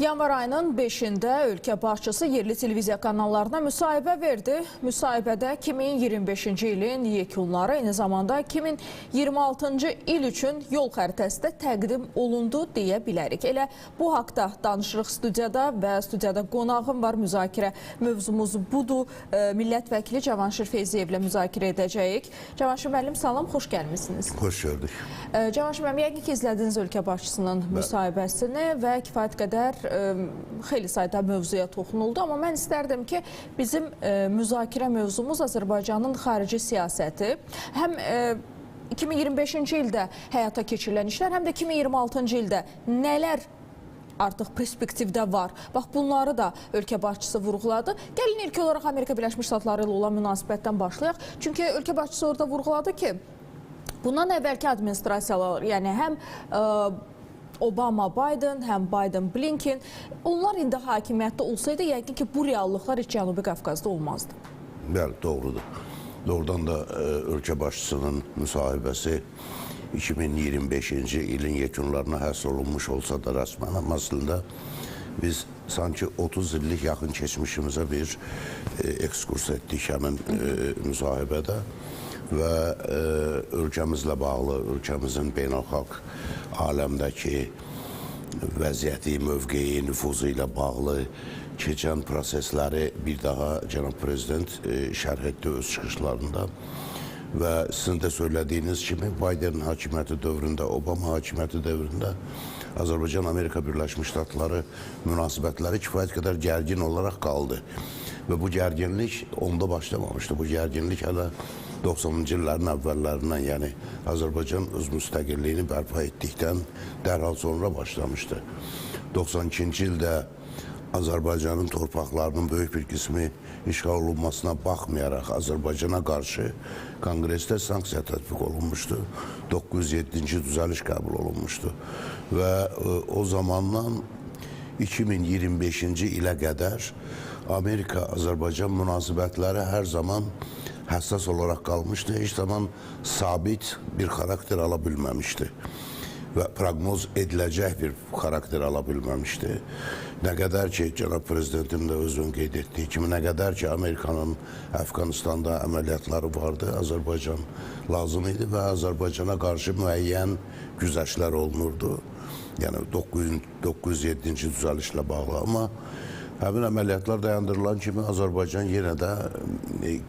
Yanvar ayının 5-də ölkə başçısı yerli televiziya kanallarına müsahibə verdi. Müsahibədə 2025-ci ilin yekunları, eyni zamanda 2026-cı il üçün yol xəritəsi də təqdim olundu deyə bilərik. Elə bu haqda danışırıq studiyada və studiyada qonağım var. Müzakirə mövzumuz budur. Millət vəkili Cavanşir Feyziyevlə müzakirə edəcəyik. Cavanşir müəllim, salam, xoş gəlmişsiniz. Xoş gördük. Cavanşir müəllim, yəqin ki, izlədiniz ölkə başçısının müsahibəsini və kifayət qədər xeyli sayda mövzuya toxunuldu. Amma mən istərdim ki, bizim müzakirə mövzumuz Azərbaycanın xarici siyasəti. Həm 2025-ci ildə həyata keçirilən işlər, həm də 2026-cı ildə nələr artıq perspektivdə var. Bax, bunları da ölkə başçısı vurğuladı. Gəlin ilk olaraq Amerika Birləşmiş Ştatları ilə olan münasibətdən başlayaq. Çünki ölkə başçısı orada vurğuladı ki, bundan əvvəlki administrasiyalar, yəni həm Obama, Biden, həm Biden, Blinken, onlar indi hakimiyyətdə olsaydı, yəqin ki, bu reallıqlar heç Cənubi Qafqazda olmazdı. Bəli, doğrudur. Doğrudan da ölkə başçısının müsahibəsi 2025-ci ilin yekunlarına həsr olunmuş olsa da rəsmən, amma aslında biz sanki 30 illik yaxın keçmişimizə bir ekskurs etdik həmin müsahibədə və ölkəmizlə bağlı, ölkəmizin beynəlxalq aləmdəki vəziyyəti, mövqeyi, nüfuzu ilə bağlı keçən prosesləri bir daha Cənab Prezident şərh etdi öz çıxışlarında və sizin də söylədiyiniz kimi Biden hakimiyyəti dövründə, Obama hakimiyyəti dövründə Azərbaycan-Amerika Birləşmiş Ştatları münasibətləri kifayət qədər gərgin olaraq qaldı və bu gərginlik onda başlamamışdı. Bu gərginlik hələ 90-cı illərin əvvəllərindən, yəni Azərbaycan öz müstəqilliyini bərpa etdikdən dərhal sonra başlamışdı. 92-ci ildə Azərbaycanın torpaqlarının böyük bir qismi işğal olunmasına baxmayaraq Azərbaycana qarşı Konqresdə sanksiya tətbiq olunmuşdu. 907-ci düzəliş qəbul olunmuşdu və o zamandan 2025-ci ilə qədər Amerika-Azərbaycan münasibətləri hər zaman həssas olaraq qalmışdı, heç zaman sabit bir xarakter ala bilməmişdi və proqnoz ediləcək bir xarakter ala bilməmişdi. Nə qədər ki, Cənab Prezidentin də özünün qeyd etdiyi kimi, nə qədər ki, Amerikanın Əfqanistanda əməliyyatları vardı, Azərbaycan lazım idi və Azərbaycana qarşı müəyyən güzəştlər olunurdu. Yəni 907-ci düzəlişlə bağlı, amma həmin əməliyyatlar dayandırılan kimi Azərbaycan yenə də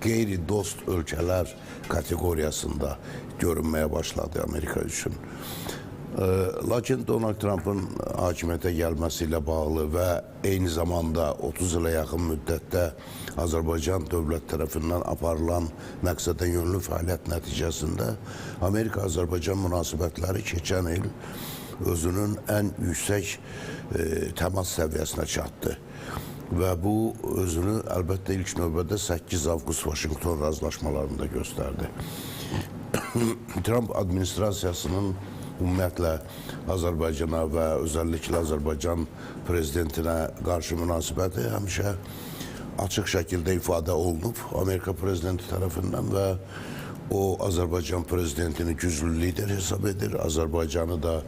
qeyri-dost ölkələr kateqoriyasında görünməyə başladı Amerika üçün. Lakin Donald Trump'ın hakimiyyətə gəlməsi ilə bağlı və eyni zamanda 30 ilə yaxın müddətdə Azərbaycan dövlət tərəfindən aparılan məqsədə yönlü fəaliyyət nəticəsində Amerika-Azərbaycan münasibətləri keçən il özünün ən yüksək təmas səviyyəsinə çatdı. Və bu özünü əlbəttə ilk növbədə 8 avqust Vaşinqton razılaşmalarında göstərdi. Trump administrasiyasının ümumiyyətlə Azərbaycana və özəlliklə Azərbaycan prezidentinə qarşı münasibəti həmişə açıq şəkildə ifadə olunub Amerika prezidenti tərəfindən və o Azərbaycan prezidentini güclü lider hesab edir. Azərbaycanı da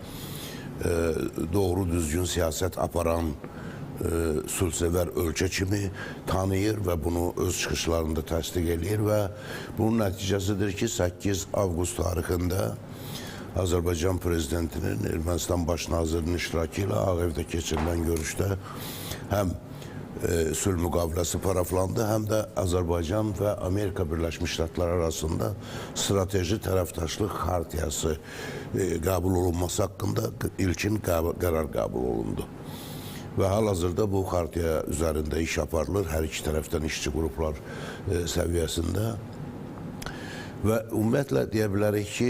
doğru düzgün siyasət aparan sülhsevər ölkə kimi tanıyır və bunu öz çıxışlarında təsdiq edir və bunun nəticəsidir ki, 8 avqust tarixində Azərbaycan prezidentinin Ermənistan baş nazirinin iştirakı ilə Ağ Evdə keçirilən görüşdə həm sülh müqaviləsi paraflandı, həm də Azərbaycan və Amerika Birləşmiş Ştatları arasında strateji tərəfdaşlıq xartiyası qəbul olunması haqqında ilkin qərar qəbul olundu. Və hal-hazırda bu xartiya üzərində iş aparılır, hər iki tərəfdən işçi qruplar səviyyəsində. Və ümumiyyətlə deyə bilərik ki,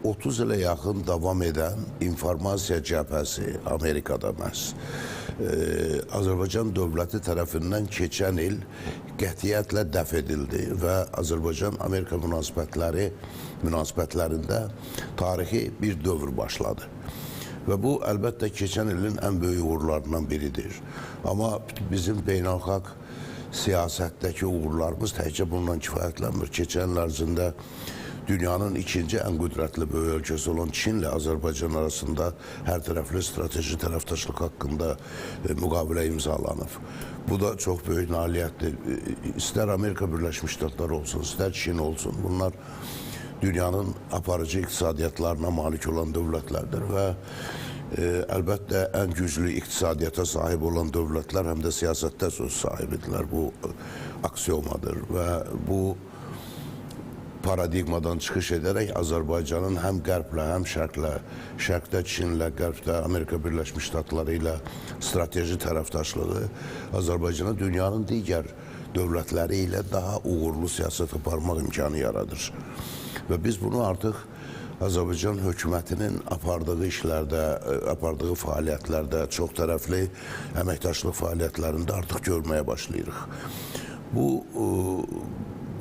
30 ilə yaxın davam edən informasiya cəbhəsi Amerikada məhz Azərbaycan dövləti tərəfindən keçən il qətiyyətlə dəf edildi və Azərbaycan-Amerika münasibətlərində tarixi bir dövr başladı. Və bu, əlbəttə, keçən ilin ən böyük uğurlarından biridir. Amma bizim beynəlxalq siyasətdəki uğurlarımız təkcə bundan kifayətlənmir. Keçən il ərzində dünyanın ikinci en qüdrətli böyük ölkəsi olan Çinlə Azərbaycan arasında hər tərəfli strateji tərəfdaşlıq haqqında müqavilə imzalanıb. Bu da çox böyük nailiyyətdir. İstər Amerika Birləşmiş Ştatları olsun, istər Çin olsun. Bunlar dünyanın aparıcı iqtisadiyyatlarına malik olan dövlətlərdir və əlbəttə ən güclü iqtisadiyyata sahib olan dövlətlər həm də siyasətdə söz sahibidirlər. Bu aksiomadır və bu paradigmadan çıxış edərək Azərbaycanın həm qərblə, həm şərqlə, şərqdə Çinlə, qərbdə Amerika Birləşmiş Ştatları ilə strateji tərəfdaşlığı Azərbaycana dünyanın digər dövlətləri ilə daha uğurlu siyasət aparmaq imkanı yaradır. Və biz bunu artıq Azərbaycan hökumətinin apardığı işlərdə, apardığı fəaliyyətlərdə, çox tərəfli əməkdaşlıq fəaliyyətlərində artıq görməyə başlayırıq. Bu,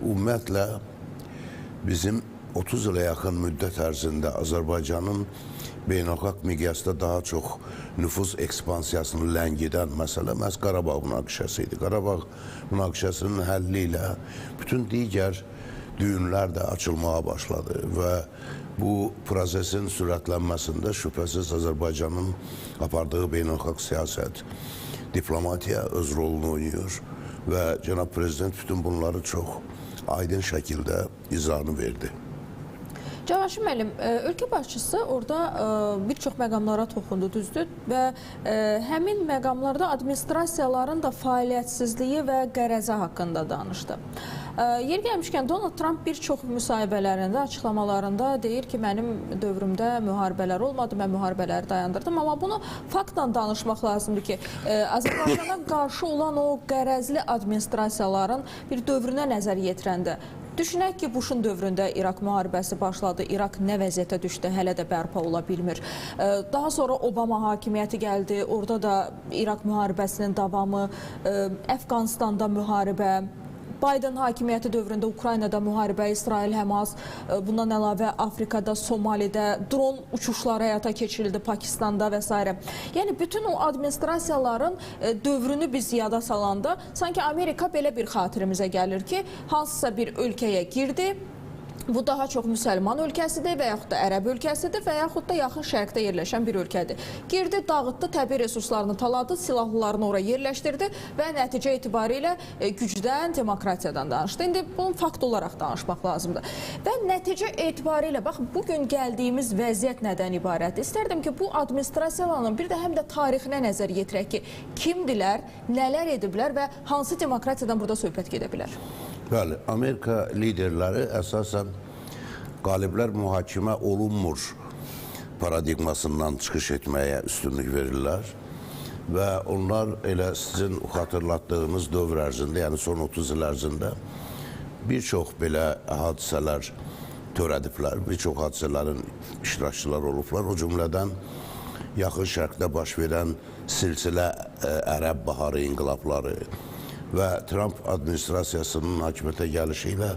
ümumiyyətlə, bizim 30 ilə yaxın müddət ərzində Azərbaycanın beynəlxalq miqyasda daha çox nüfuz ekspansiyasını ləngidən məsələ məhz Qarabağ münaqişəsi idi. Qarabağ münaqişəsinin həlli ilə bütün digər düyünlər də açılmağa başladı və bu prosesin sürətlənməsində şübhəsiz Azərbaycanın apardığı beynəlxalq siyasət, diplomatiya öz rolunu oynayır və Cənab Prezident bütün bunları çox aydın şəkildə izahını verdi. Cavaşim müəllim, ölkə başçısı orada bir çox məqamlara toxundu, düzdür və həmin məqamlarda administrasiyaların da fəaliyyətsizliyi və qərəzə haqqında danışdı. Yer gəlmişkən Donald Trump bir çox müsahibələrində, açıqlamalarında deyir ki, mənim dövrümdə müharibələr olmadı, mən müharibələri dayandırdım. Amma bunu faktla danışmaq lazımdır ki, Azərbaycana qarşı olan o qərəzli administrasiyaların bir dövrünə nəzər yetirəndə, düşünək ki, Bushun dövründə İraq müharibəsi başladı, İraq nə vəziyyətə düşdü, hələ də bərpa ola bilmir. Daha sonra Obama hakimiyyəti gəldi, orada da İraq müharibəsinin davamı, Əfqanistanda müharibə, Biden hakimiyyəti dövründə Ukraynada müharibə, İsrail, Həmas, bundan əlavə Afrikada, Somalidə dron uçuşları həyata keçirildi, Pakistanda və s. Yəni, bütün o administrasiyaların dövrünü biz yada salanda, sanki Amerika belə bir xatirimizə gəlir ki, hansısa bir ölkəyə girdi, bu daha çox müsəlman ölkəsidir və yaxud da ərəb ölkəsidir və yaxud da yaxın şərqdə yerləşən bir ölkədir. Girdi, dağıtdı, təbii resurslarını taladı, silahlılarını oraya yerləşdirdi və nəticə itibarilə gücdən, demokratiyadan danışdı. İndi bunun fakt olaraq danışmaq lazımdır. Və nəticə itibarilə, bax, bugün gəldiyimiz vəziyyət nədən ibarətdir? İstərdim ki, bu administrasiyaların bir də həm də tarixinə nəzər yetirək ki, kimdilər, nələr ediblər və hansı demokratiyadan burada söhbət gedə bilər? Bəli, Amerika liderləri əsasən qaliblər mühakimə olunmur paradigmasından çıxış etməyə üstünlük verirlər və onlar elə sizin xatırlatdığınız dövr ərzində, yəni son 30 il ərzində bir çox belə hadisələr törədiblər, bir çox hadisələrin iştirakçılar olublar. O cümlədən yaxın şərqdə baş verən silsilə ərəb baharı inqilabları və Trump administrasiyasının hakimiyyətə gəlişi ilə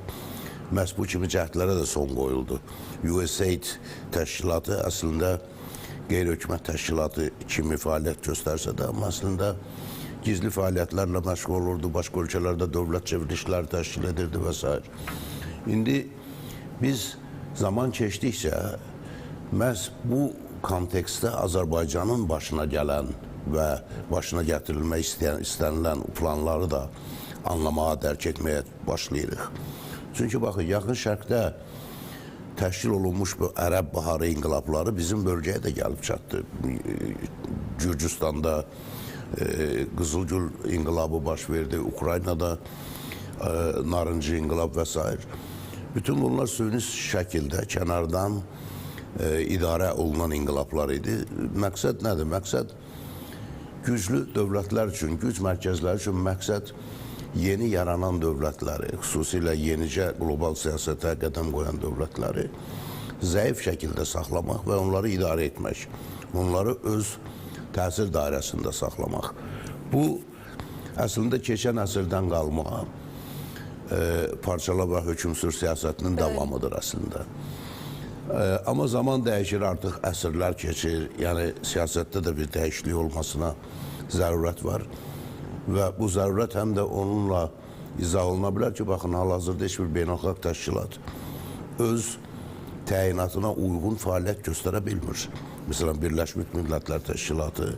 məhz bu kimi cəhdlərə də son qoyuldu. USAID təşkilatı əslində qeyri-hökumət təşkilatı kimi fəaliyyət göstərsə də, amma əslində gizli fəaliyyətlərlə məşğul olurdu, başqa ölkələrdə dövlət çevrilişləri təşkil edirdi və s. İndi biz zaman keçdikcə məhz bu kontekstdə Azərbaycanın başına gələn və başına gətirilmək istənilən planları da anlamağa, dərk etməyə başlayırıq. Çünki baxın, yaxın şərqdə təşkil olunmuş bu ərəb baharı inqilabları bizim bölgəyə də gəlib çatdı. Gürcüstanda Qızılgül inqilabı baş verdi, Ukraynada narıncı inqilab və s. Bütün bunlar süni şəkildə kənardan idarə olunan inqilablar idi. Məqsəd nədir? Məqsəd güclü dövlətlər üçün, güc mərkəzləri üçün məqsəd yeni yaranan dövlətləri, xüsusilə yenicə qlobal siyasətə qədəm qoyan dövlətləri zəif şəkildə saxlamaq və onları idarə etmək, onları öz təsir dairəsində saxlamaq. Bu, əslində keçən əsrdən qalma parçala və hökümsür siyasətinin davamıdır əslində. Amma zaman dəyişir, artıq əsrlər keçir, yəni siyasətdə də bir dəyişiklik olmasına zərurət var və bu zərurət həm də onunla izah oluna bilər ki, baxın, hal-hazırda heç bir beynəlxalq təşkilat öz təyinatına uyğun fəaliyyət göstərə bilmir. Məsələn, Birləşmiş Millətlər Təşkilatı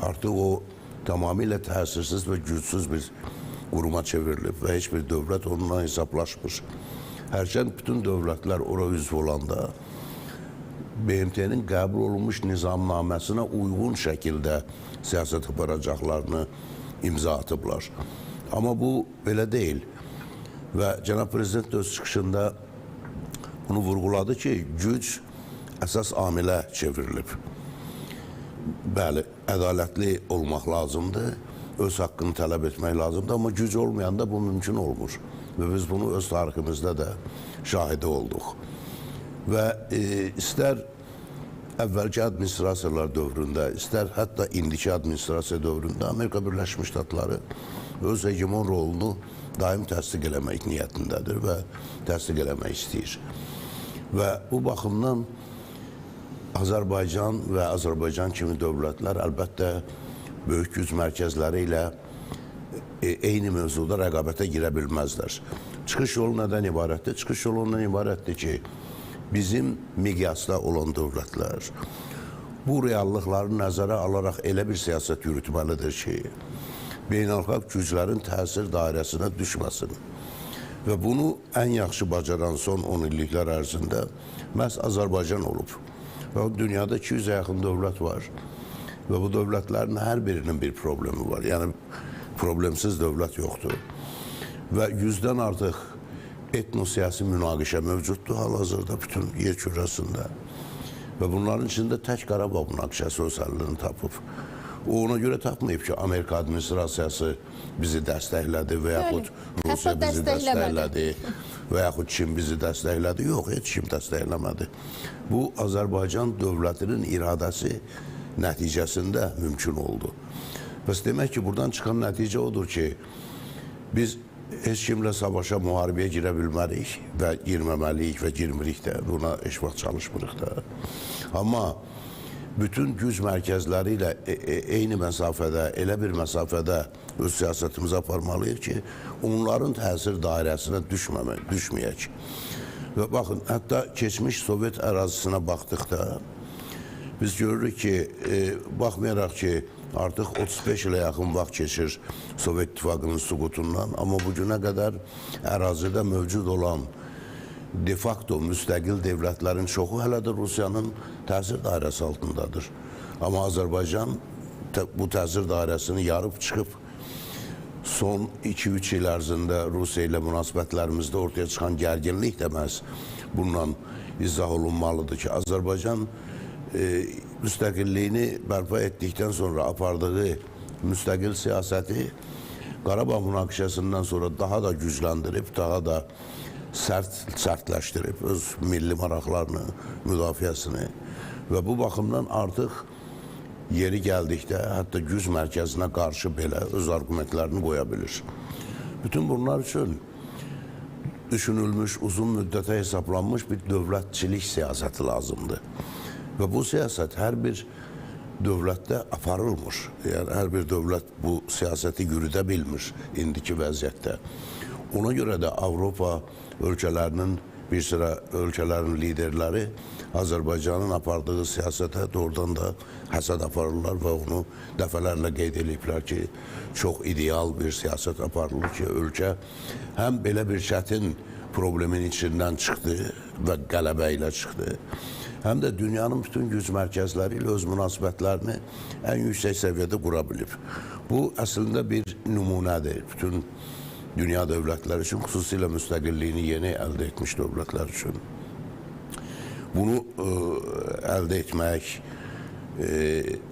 artıq o tamamilə təsirsiz və gücsüz bir quruma çevrilib və heç bir dövlət onunla hesablaşmır. Hərçənd bütün dövlətlər ora üzv olanda BMT-nin qəbul olunmuş nizamnaməsinə uyğun şəkildə siyasət aparacaqlarını imza atıblar. Amma bu belə deyil. Və cənab prezident öz çıxışında bunu vurğuladı ki, güc əsas amilə çevrilib. Bəli, ədalətli olmaq lazımdır, öz haqqını tələb etmək lazımdır, amma güc olmayanda bu mümkün olmur. Və biz bunu öz tariximizdə də şahidi olduq. Və istər əvvəlki administrasiyalar dövründə, istər hətta indiki administrasiya dövründə Amerika Birləşmiş Ştatları öz hegemon rolunu daim təsdiq eləmək niyyətindədir və təsdiq eləmək istəyir. Və bu baxımdan Azərbaycan və Azərbaycan kimi dövlətlər əlbəttə böyük güc mərkəzləri ilə eyni mövzuda rəqabətə girə bilməzlər. Çıxış yolu nədən ibarətdir? Çıxış yolu ondan ibarətdir ki, bizim miqyasda olan dövlətlər bu reallıqları nəzərə alaraq elə bir siyasət yürütməlidir ki, beynəlxalq güclərin təsir dairəsinə düşməsin. Və bunu ən yaxşı bacaran son 10 illiklər ərzində məhz Azərbaycan olub. Və dünyada 200-ə yaxın dövlət var və bu dövlətlərin hər birinin bir problemi var. Yəni, problemsiz dövlət yoxdur. Və 100-dən artıq etnosiyasi münaqişə mövcuddur hal-hazırda bütün yer kürəsində. Və bunların içində tək Qarabağ münaqişəsi öz həllini tapıb. O ona görə tapmayıb ki, Amerika administrasiyası bizi dəstəklədi və yaxud Rusiya bizi dəstəklədi və yaxud Çin bizi dəstəklədi. Yox, heç kim dəstəkləmədi. Bu, Azərbaycan dövlətinin iradəsi nəticəsində mümkün oldu. Bəs demək ki, buradan çıxan nəticə odur ki, biz heç kimlə savaşa, müharibəyə girə bilmərik və girməməliyik və girmirik də, buna heç vaxt çalışmırıq da. Amma bütün güc mərkəzləri ilə eyni məsafədə, elə bir məsafədə öz siyasətimizi aparmalıyıq ki, onların təsir dairəsinə düşməyək. Və baxın, hətta keçmiş Sovet ərazisinə baxdıqda biz görürük ki, baxmayaraq ki, artıq 35 ilə yaxın vaxt keçir Sovet İttifaqının süqutundan, amma bugünə qədər ərazidə mövcud olan de facto müstəqil dövlətlərin çoxu hələ də Rusiyanın təsir dairəsi altındadır. Amma Azərbaycan bu təsir dairəsini yarıb çıxıb son 2-3 il ərzində Rusiya ilə münasibətlərimizdə ortaya çıxan gərginlik də məhz bundan izah olunmalıdır ki, Azərbaycan müstəqilliyini bərpa etdikdən sonra apardığı müstəqil siyasəti Qarabağ münaqişəsindən sonra daha da gücləndirib, daha da sərtləşdirib öz milli maraqlarını, müdafiəsini və bu baxımdan artıq yeri gəldikdə hətta güc mərkəzinə qarşı belə öz argumentlərini qoya bilir. Bütün bunlar üçün düşünülmüş, uzun müddətə hesablanmış bir dövlətçilik siyasəti lazımdır. Və bu siyasət hər bir dövlətdə aparılmır. Yəni, hər bir dövlət bu siyasəti yürüdə bilmir indiki vəziyyətdə. Ona görə də Avropa ölkələrinin, bir sıra ölkələrin liderləri Azərbaycanın apardığı siyasətə doğrudan da həsəd aparırlar və onu dəfələrlə qeyd ediblər ki, çox ideal bir siyasət aparılır ki, ölkə həm belə bir çətin problemin içindən çıxdı və qələbə ilə çıxdı, həm də dünyanın bütün güc mərkəzləri ilə öz münasibətlərini ən yüksək səviyyədə qura bilib. Bu, əslində bir nümunədir bütün dünya dövlətləri üçün, xüsusilə müstəqilliyini yeni əldə etmiş dövlətlər üçün. Bunu əldə etmək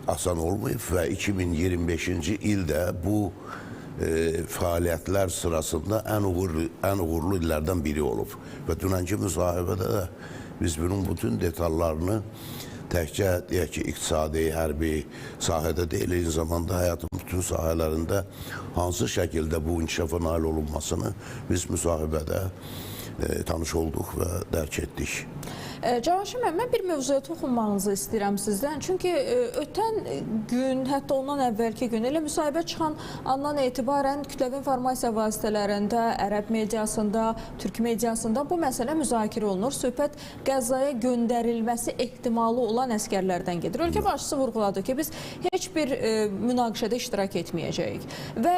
asan olmayıb və 2025-ci ildə bu fəaliyyətlər sırasında ən uğurlu illərdən biri olub. Və dünənki müsahibədə də biz bunun bütün detallarını təkcə deyək ki, iqtisadi, hərbi sahədə deyil, eyni zamanda həyatın bütün sahələrində hansı şəkildə bu inkişafa nail olunmasını biz müsahibədə tanış olduq və dərk etdik. Cavanşir müəllim, mən bir mövzuya toxunmağınızı istəyirəm sizdən. Çünki ötən gün, hətta ondan əvvəlki gün elə müsahibə çıxan andan etibarən kütləvi informasiya vasitələrində, ərəb mediasında, türk mediasında bu məsələ müzakirə olunur. Söhbət Qəzzaya göndərilməsi ehtimalı olan əskərlərdən gedir. Ölkə başçısı vurğuladı ki, biz heç bir münaqişədə iştirak etməyəcəyik. Və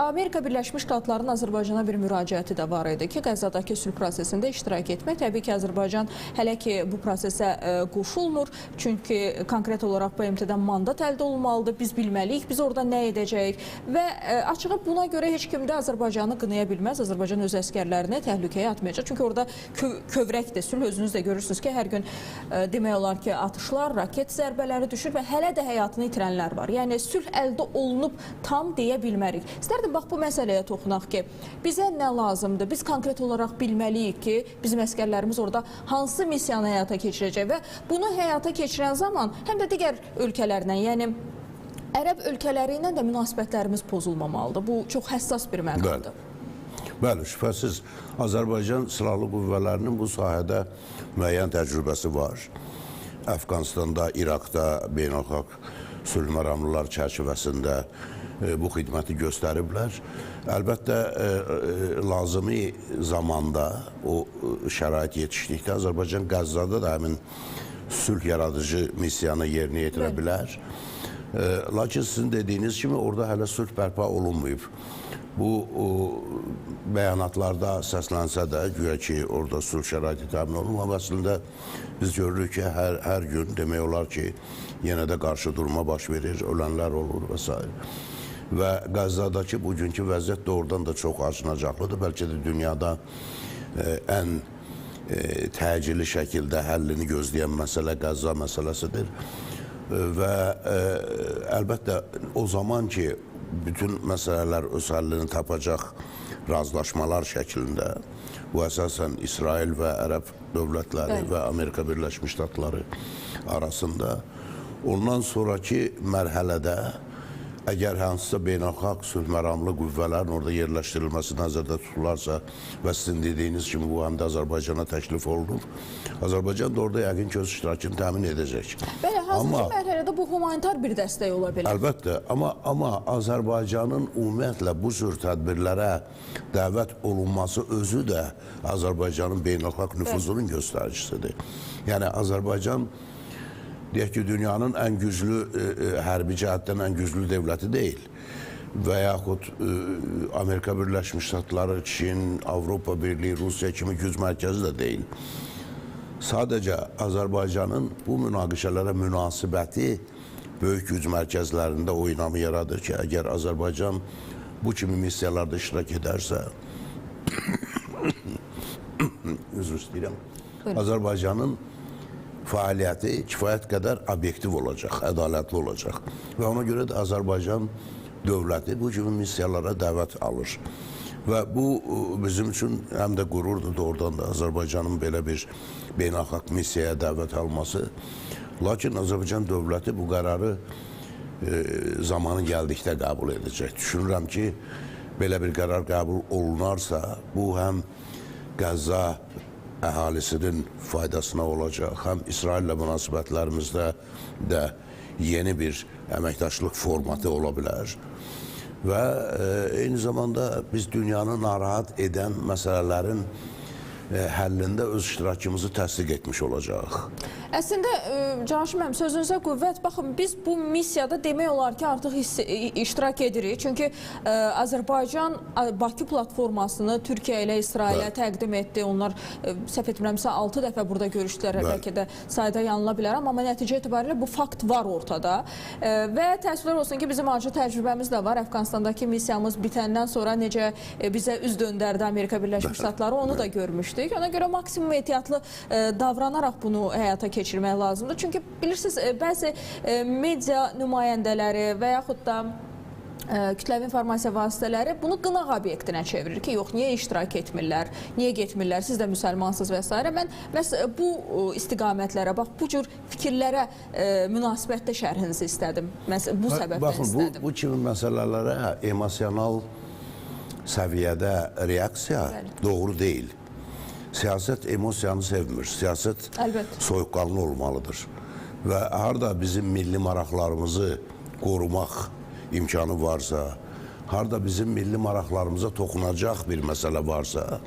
Amerika Birləşmiş Ştatlarının Azərbaycana bir müraciəti də var idi ki, Qəzzadakı sülh prosesində iştirak etmək. Təbii ki, Azərbaycan hələ ki bu prosesə qoşulmur. Çünki konkret olaraq BMT-dən mandat əldə olunmalıdır. Biz bilməliyik, biz orada nə edəcəyik. Və açığı buna görə heç kim də Azərbaycanı qınaya bilməz. Azərbaycan öz əskərlərini təhlükəyə atmayacaq. Çünki orada kövrəkdir sülh. Özünüz də görürsünüz ki, hər gün demək olar ki, atışlar, raket zərbələri düşür və hələ də həyatını itirənlər var. Yəni sülh əldə olunub tam deyə bilmərik. İstərdim bax bu məsələyə toxunaq ki, bizə nə lazımdır? Biz konkret olaraq bilməliyik ki, bizim əskərlərimiz orada hansı missiyanı həyata keçirəcək və bunu həyata keçirən zaman həm də digər ölkələrlə, yəni ərəb ölkələri ilə də münasibətlərimiz pozulmamalıdır. Bu çox həssas bir məqamdır. Bəli, şübhəsiz Azərbaycan Silahlı Qüvvələrinin bu sahədə müəyyən təcrübəsi var. Əfqanistanda, İraqda beynəlxalq sülh məramlılar çərçivəsində bu xidməti göstəriblər. Əlbəttə, lazımi zamanda o şərait yetişdikdə Azərbaycan Qəzzada da həmin sülh yaradıcı missiyanı yerinə yetirə bilər. Lakin sizin dediyiniz kimi orada hələ sülh bərpa olunmayıb. Bu bəyanatlarda səslənsə də, güya ki, orada sülh şəraiti təmin olunur. Amma əslində biz görürük ki, hər gün demək olar ki, yenə də qarşı durma baş verir, ölənlər olur və s. Və Qəzzadakı bugünkü vəziyyət doğrudan da çox acınacaqlıdır. Bəlkə də dünyada ən təcili şəkildə həllini gözləyən məsələ Qəzza məsələsidir. Və əlbəttə o zaman ki, bütün məsələlər öz həllini tapacaq razılaşmalar şəklində, bu əsasən İsrail və ərəb dövlətləri və Amerika Birləşmiş Ştatları arasında, ondan sonraki mərhələdə əgər hansısa beynəlxalq sülh məramlı qüvvələrin orada yerləşdirilməsi nəzərdə tutularsa və sizin dediyiniz kimi bu həm də Azərbaycana təklif olunur, Azərbaycan da orada yəqin ki, öz iştirakını təmin edəcək. Bəli, hazırki mərhələdə bu humanitar bir dəstək ola bilər. Əlbəttə, amma Azərbaycanın ümumiyyətlə bu cür tədbirlərə dəvət olunması özü də Azərbaycanın beynəlxalq nüfuzunun göstəricisidir. Yəni, Azərbaycan deyək ki, dünyanın ən güclü, hərbi cəhətdən ən güclü dövləti deyil. Və yaxud Amerika Birləşmiş Ştatları, Çin, Avropa Birliyi, Rusiya kimi güc mərkəzi də deyil. Sadəcə Azərbaycanın bu münaqişələrə münasibəti böyük güc mərkəzlərində oynamı yaradır ki, əgər Azərbaycan bu kimi missiyalarda iştirak edərsə, üzr istəyirəm, Azərbaycanın fəaliyyəti kifayət qədər obyektiv olacaq, ədalətli olacaq. Və ona görə də Azərbaycan dövləti bu kimi missiyalara dəvət alır. Və bu bizim üçün həm də qürurdur doğrudan da Azərbaycanın belə bir beynəlxalq missiyaya dəvət alması. Lakin Azərbaycan dövləti bu qərarı zamanı gəldikdə qəbul edəcək. Düşünürəm ki, belə bir qərar qəbul olunarsa, bu həm Qəzza əhalisinin faydasına olacaq, həm İsraillə münasibətlərimizdə də yeni bir əməkdaşlıq formatı ola bilər. Və eyni zamanda biz dünyanı narahat edən məsələlərin həllində öz iştirakımızı təsdiq etmiş olacaq. Əslində, Cavanşir müəllim, sözünüzə qüvvət. Baxın, biz bu missiyada demək olar ki, artıq iştirak edirik. Çünki Azərbaycan Bakı platformasını Türkiyə ilə İsrailə təqdim etdi. Onlar, səhv etmirəmsə, 6 dəfə burada görüşdülər. Bəlkə də sayda yanıla bilər, amma nəticə etibarilə bu fakt var ortada. Və təəssüflər olsun ki, bizim acı təcrübəmiz də var. Əfqanistandakı missiyamız bitəndən sonra necə bizə üz döndərdi Amerika Birləşmiş Ştatları, onu da görmüşdük. Ona görə maksimum ehtiyatlı davranaraq bunu həyata keçirmək lazımdır. Çünki bilirsiniz, bəzi media nümayəndələri və yaxud da kütləvi informasiya vasitələri bunu qınaq obyektinə çevirir ki, yox, niyə iştirak etmirlər, niyə getmirlər, siz də müsəlmansınız və s. Mən bu istiqamətlərə, bax, bu cür fikirlərə münasibətdə şərhinizi istədim. Bu səbəbdən istədim. Baxın, bu kimi məsələlərə emosional səviyyədə reaksiya doğru deyil. siyasət emosiyanı sevmir. Siyasət Əlbəttə. soyuqqanlı olmalıdır. Və harda bizim milli maraqlarımızı qorumaq imkanı varsa, harda bizim milli maraqlarımıza toxunacaq bir məsələ varsa,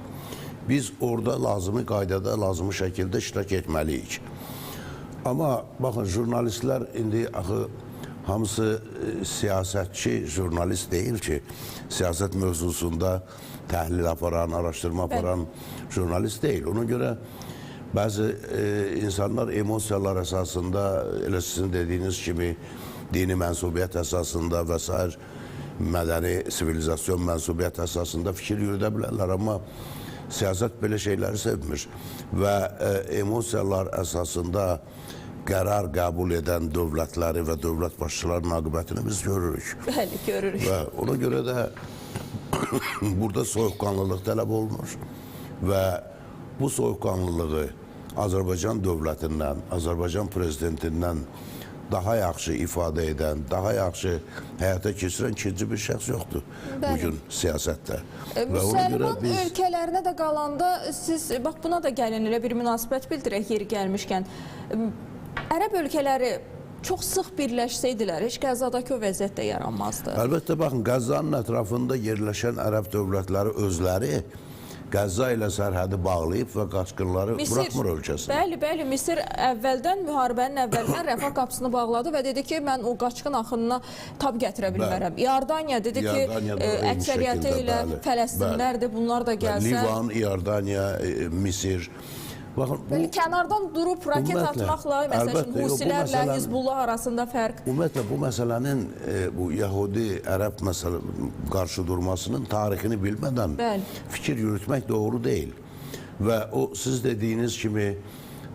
biz orada lazımi qaydada, lazımi şəkildə iştirak etməliyik. Amma baxın, jurnalistlər indi axı hamısı siyasətçi, jurnalist deyil ki, siyasət mövzusunda təhlil aparan, araşdırma aparan jurnalist deyil. Ona görə bəzi insanlar emosiyalar əsasında, elə sizin dediyiniz kimi, dini mənsubiyyət əsasında və s. mədəni, sivilizasyon mənsubiyyət əsasında fikir yürüdə bilərlər. Amma siyasət belə şeyləri sevmir. Və emosiyalar əsasında qərar qəbul edən dövlətləri və dövlət başçılarının aqibətini biz görürük. Bəli, görürük. Və ona görə də burada soyuqqanlılıq tələb olunur. Və bu soyuqqanlılığı Azərbaycan dövlətindən, Azərbaycan prezidentindən daha yaxşı ifadə edən, daha yaxşı həyata keçirən ikinci bir şəxs yoxdur bugün siyasətdə. Müsəlman ölkələrinə də qalanda siz, bax buna da gəlin, elə bir münasibət bildirək yeri gəlmişkən. Ərəb ölkələri çox sıx birləşsəydilər, heç Qəzzadakı o vəziyyət də yaranmazdı. Əlbəttə, baxın, Qəzzanın ətrafında yerləşən ərəb dövlətləri özləri Qəzza ilə sərhədi bağlayıb və qaçqınları buraxmır ölkəsinə. Bəli, Misir əvvəldən, müharibənin əvvəldən Rəfah qapısını bağladı və dedi ki, mən o qaçqın axınına tab gətirə bilmərəm. Iordaniya dedi ki, əksəriyyəti ilə Fələstinlərdir, bunlar da gəlsə. Livan, Iordaniya, Misir. Baxın, bu kənardan durub raket atmaqla, məsələn, Husilərlə Hizbullah arasında fərq. Ümumiyyətlə, bu məsələnin, bu Yahudi, Ərəb qarşı durmasının tarixini bilmədən fikir yürütmək doğru deyil. Və o, siz dediyiniz kimi,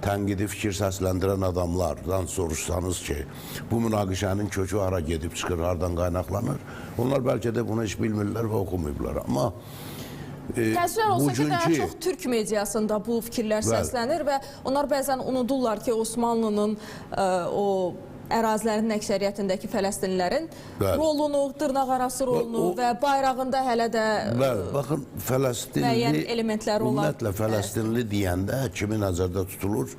tənqidi fikir səsləndirən adamlardan soruşsanız ki, bu münaqişənin kökü hara gedib çıxır, hardan qaynaqlanır, onlar bəlkə də bunu heç bilmirlər və oxumayıblar. Amma təəssüflər olsun ki, daha çox türk mediasında bu fikirlər səslənir və onlar bəzən unudurlar ki, Osmanlının o ərazilərinin əksəriyyətindəki Fələstinlilərin rolunu, dırnaqarası rolunu və bayrağında hələ də müəyyən elementləri olan. Ümumiyyətlə, Fələstinli deyəndə kimi nəzərdə tutulur,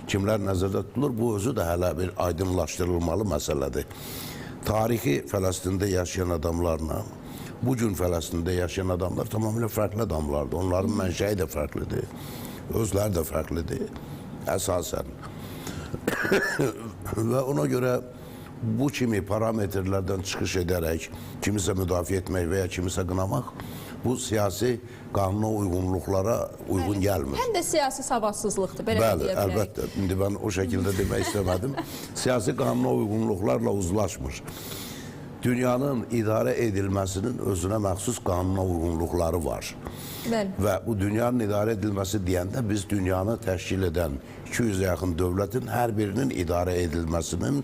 kimlər nəzərdə tutulur, bu özü də hələ bir aydınlaşdırılmalı məsələdir. Tarixi Fələstində yaşayan adamlarla bugün Fələstində yaşayan adamlar tamamilə fərqli adamlardır. Onların mənşəyi də fərqlidir, özləri də fərqlidir, əsasən. Və ona görə bu kimi parametrlərdən çıxış edərək kimisə müdafiə etmək və ya kimisə qınamaq, bu siyasi qanuna uyğunluqlara uyğun gəlmir. Həm də siyasi savadsızlıqdır, belə deyə bilərik. Bəli, əlbəttə. İndi mən o şəkildə demək istəmədim. Siyasi qanuna uyğunluqlarla uzlaşmır. Dünyanın idarə edilməsinin özünə məxsus qanuna uyğunluqları var. Və bu dünyanın idarə edilməsi deyəndə biz dünyanı təşkil edən 200-ə yaxın dövlətin hər birinin idarə edilməsinin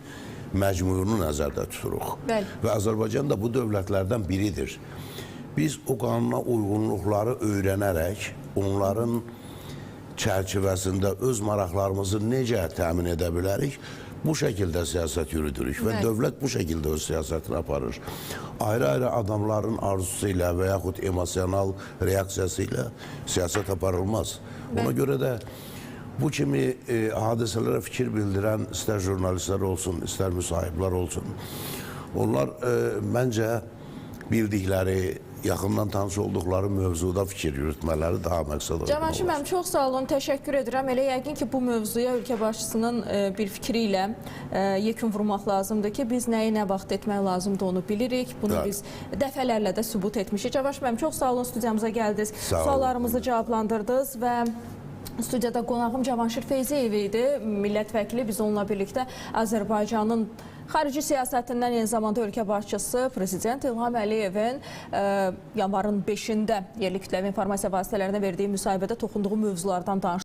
məcmuyunu nəzərdə tuturuq. Və Azərbaycan da bu dövlətlərdən biridir. Biz o qanuna uyğunluqları öyrənərək, onların çərçivəsində öz maraqlarımızı necə təmin edə bilərik, bu şəkildə siyasət yürüdürük və dövlət bu şəkildə öz siyasətini aparır. Ayrı-ayrı adamların arzusu ilə və yaxud emosional reaksiyası ilə siyasət aparılmaz. Ona görə də bu kimi hadisələrə fikir bildirən istər jurnalistlər olsun, istər müsahiblər olsun, onlar məncə bildikləri, yaxından tanış olduqları mövzuda fikir yürütmələri daha məqsad olur. Cavanşir müəllim, çox sağ olun, təşəkkür edirəm. Elə yəqin ki, bu mövzuya ölkə başçısının bir fikri ilə yekun vurmaq lazımdır ki, biz nəyi nə vaxt etmək lazımdır onu bilirik. Bunu biz dəfələrlə də sübut etmişik. Cavanşir müəllim, çox sağ olun, studiyamıza gəldiniz. Suallarımızı cavablandırdınız və studiyada qonağım Cavanşir Feyziyev idi, millət vəkili. Biz onunla birlikdə Azərbaycanın xarici siyasətindən eyni zamanda ölkə başçısı Prezident İlham Əliyevin yanvarın 5-də yerli kütləvi informasiya vasitələrinə verdiyi müsahibədə toxunduğu mövzulardan danışdıq.